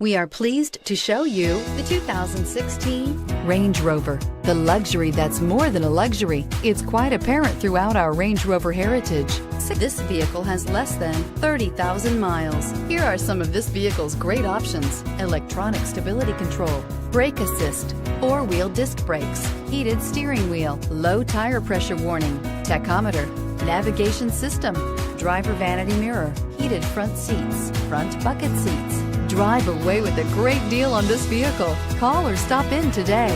We are pleased to show you the 2016 Range Rover. The luxury that's more than a luxury. It's quite apparent throughout our Range Rover heritage. This vehicle has less than 30,000 miles. Here are some of this vehicle's great options: electronic stability control, brake assist, four-wheel disc brakes, heated steering wheel, low tire pressure warning, tachometer, navigation system, driver vanity mirror, heated front seats, front bucket seats. Drive away with a great deal on this vehicle. Call or stop in today.